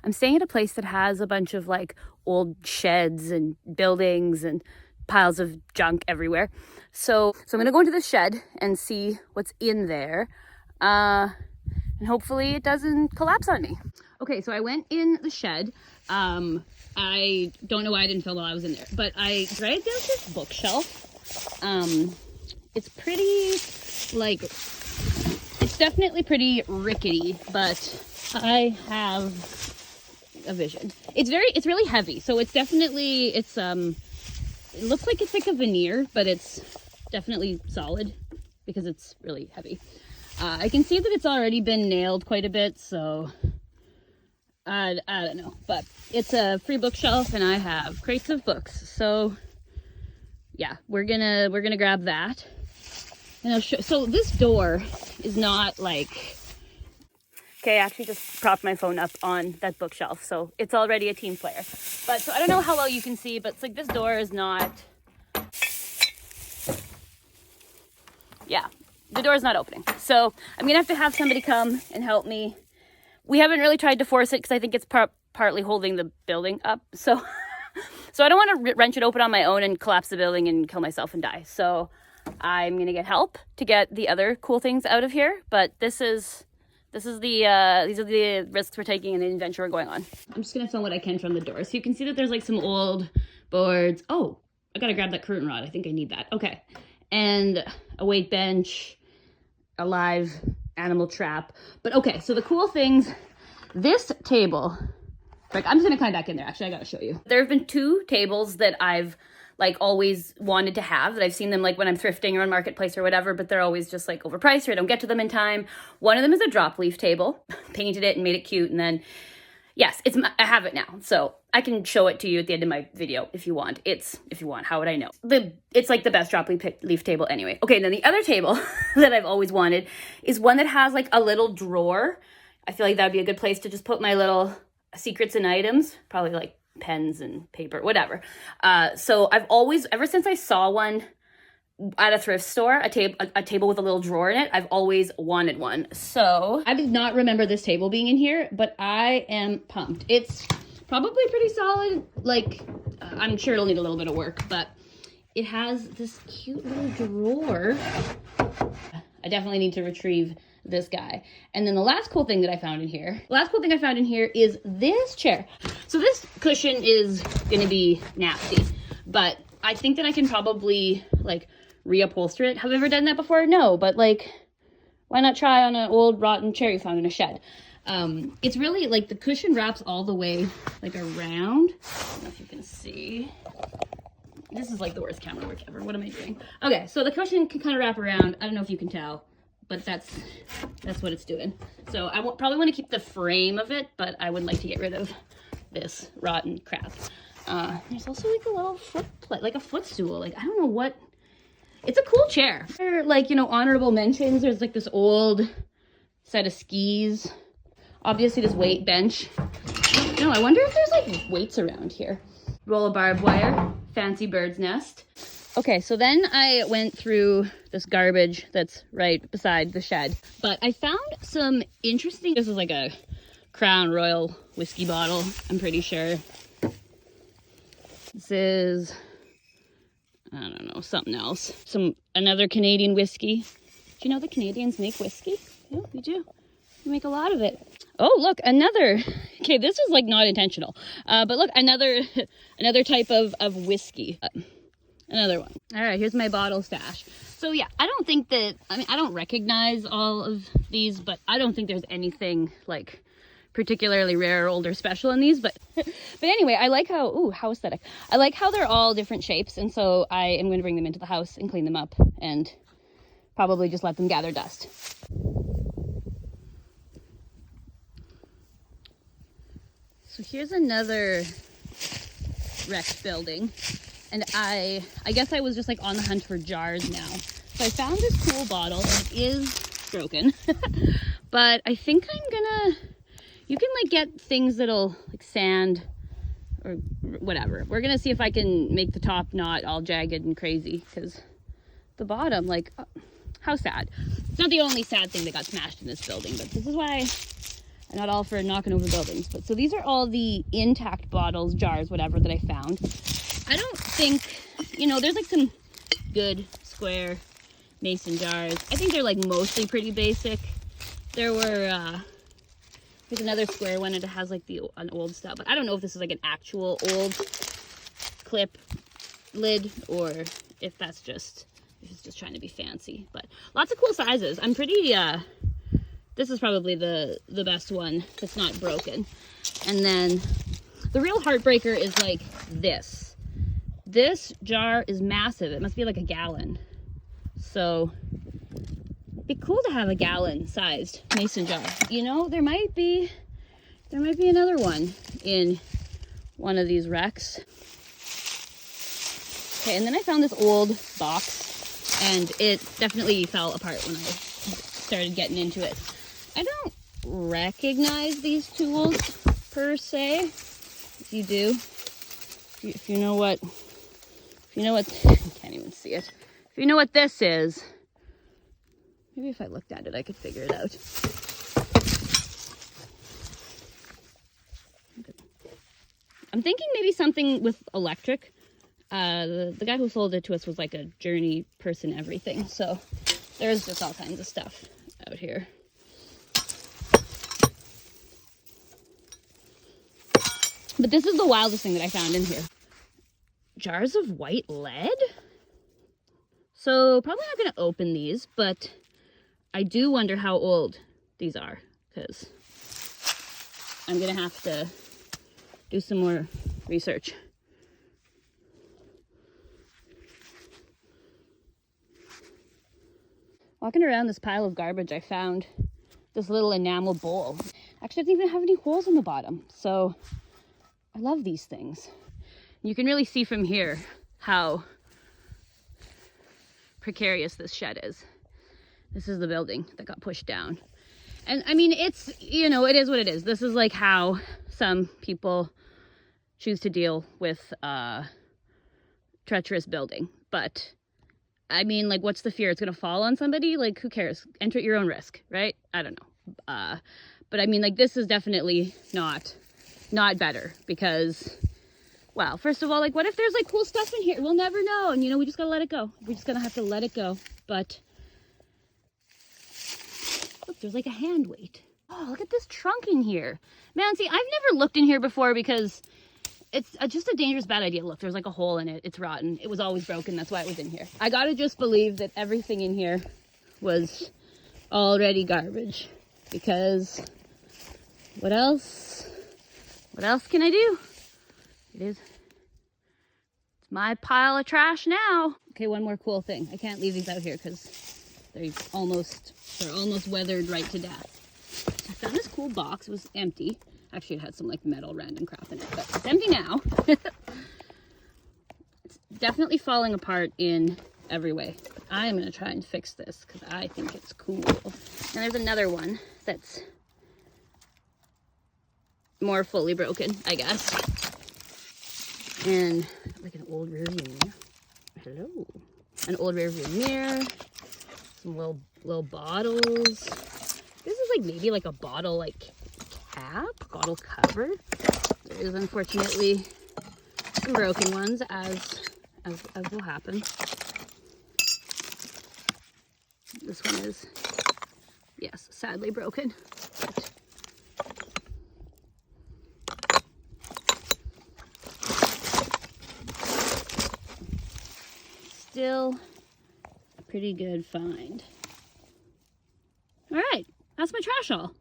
I'm staying at a place that has a bunch of like old sheds and buildings and piles of junk everywhere. So I'm gonna go into the shed and see what's in there. And hopefully it doesn't collapse on me. Okay, so I went in the shed. I don't know why I didn't film while I was in there, but I dragged out this bookshelf. It's pretty, like, it's definitely pretty rickety, but I have a vision. It's really heavy, so it's definitely, it looks like it's like a veneer, but it's definitely solid because it's really heavy. I can see that it's already been nailed quite a bit, so I don't know, but it's a free bookshelf and I have crates of books. So yeah, we're gonna grab that. And I'll show, so this door is not like, okay, I actually just propped my phone up on that bookshelf, so it's already a team player. But so I don't know how well you can see, but it's like this door is not, yeah, the door is not opening. So I'm gonna have somebody come and help me. We haven't really tried to force it because I think it's partly holding the building up. So I don't want to wrench it open on my own and collapse the building and kill myself and die. So I'm gonna get help to get the other cool things out of here. But these are the risks we're taking and the adventure we're going on. I'm just gonna film what I can from the door. So you can see that there's like some old boards. Oh, I gotta grab that curtain rod. I think I need that. Okay. And a weight bench, a live animal trap. But okay, so the cool things, this table, like I'm just gonna climb back in there. Actually, I gotta show you. There have been 2 tables that I've like always wanted to have, that I've seen them like when I'm thrifting or on Marketplace or whatever, but they're always just like overpriced or I don't get to them in time. One of them is a drop leaf table. Painted it and made it cute, and then yes, I have it now, so I can show it to you at the end of my video if you want. How would I know? It's like the best drop leaf table anyway. Okay, and then the other table that I've always wanted is one that has like a little drawer. I feel like that would be a good place to just put my little secrets and items, probably like pens and paper, whatever. So I've always, ever since I saw one at a thrift store, a table with a little drawer in it, I've always wanted one. So I did not remember this table being in here, but I am pumped. It's probably pretty solid. Like, I'm sure it'll need a little bit of work, but it has this cute little drawer. I definitely need to retrieve this guy. And then the last cool thing that I found in here, is this chair. So this cushion is gonna be nasty, but I think that I can probably like reupholster it. Have I ever done that before? No, but like, why not try on an old rotten chair you found in a shed? It's really like the cushion wraps all the way like around. I don't know if you can see. This is like the worst camera work ever. What am I doing? Okay, so the cushion can kind of wrap around. I don't know if you can tell, but that's what it's doing. So I probably want to keep the frame of it, but I would like to get rid of this rotten crap. There's also like a little like a footstool. Like, I don't know what. It's a cool chair. Like, you know, honorable mentions. There's like this old set of skis. Obviously this weight bench. No, I wonder if there's like weights around here. Roll of barbed wire. Fancy bird's nest. Okay, so then I went through this garbage that's right beside the shed. But I found some interesting, this is like a Crown Royal whiskey bottle, I'm pretty sure. This is, I don't know, something else. Another Canadian whiskey. Do you know the Canadians make whiskey? Yeah, we do. We make a lot of it. Oh, look, another. Okay, this is like not intentional. But look, another type of whiskey. Another one. All right, here's my bottle stash. So yeah, I don't recognize all of these, but I don't think there's anything like particularly rare, old, or special in these, but anyway, I like how, ooh, how aesthetic. I like how they're all different shapes, and so I am going to bring them into the house and clean them up and probably just let them gather dust. So here's another wrecked building, and I guess I was just like on the hunt for jars now. So I found this cool bottle, and it is broken, but I think I'm gonna, you can like get things that'll like sand or whatever. We're gonna see if I can make the top not all jagged and crazy, because the bottom, like, how sad. It's not the only sad thing that got smashed in this building, but this is why not all for knocking over buildings. But so these are all the intact bottles, jars, whatever, that I found. I don't think, you know, there's like some good square mason jars. I think they're like mostly pretty basic. There were, there's another square one and it has like an old style, but I don't know if this is like an actual old clip lid or if it's just trying to be fancy. But lots of cool sizes. I'm pretty, this is probably the best one that's not broken. And then the real heartbreaker is like this. This jar is massive. It must be like a gallon. So it'd be cool to have a gallon sized mason jar. You know, there might be another one in one of these wrecks. Okay, and then I found this old box and it definitely fell apart when I started getting into it. I don't recognize these tools per se. If you do, if you know what, I can't even see it. If you know what this is, maybe if I looked at it, I could figure it out. I'm thinking maybe something with electric. The guy who sold it to us was like a Journey person everything. So there's just all kinds of stuff out here. But this is the wildest thing that I found in here. Jars of white lead? So probably not going to open these, but I do wonder how old these are, because I'm going to have to do some more research. Walking around this pile of garbage, I found this little enamel bowl. Actually, it doesn't even have any holes in the bottom, so I love these things. You can really see from here how precarious this shed is. This is the building that got pushed down. And I mean, it's, you know, it is what it is. This is like how some people choose to deal with treacherous building. But I mean, like, what's the fear? It's gonna fall on somebody? Like, who cares? Enter at your own risk, right? I don't know. But I mean, like, this is definitely not better because, well, first of all, like, what if there's like cool stuff in here? We'll never know. And you know, we just gotta let it go. We're just gonna have to let it go. But look, there's like a hand weight. Oh, look at this trunk in here. Man, see, I've never looked in here before because it's just a dangerous, bad idea. Look, there's like a hole in it. It's rotten. It was always broken. That's why it was in here. I gotta just believe that everything in here was already garbage because what else can I do? It's my pile of trash now. Okay, one more cool thing. I can't leave these out here because they're almost weathered right to death. So I found this cool box. It was empty. Actually, it had some like metal random crap in it, but it's empty now. It's definitely falling apart in every way. But I am gonna try and fix this because I think it's cool. And there's another one that's more fully broken, I guess. And like an old rear view mirror. Hello. An old rear view mirror. Some little bottles. This is like maybe like a bottle like cap, bottle cover. There is unfortunately some broken ones as will happen. This one is, yes, sadly broken. But still a pretty good find. All right, that's my trash haul.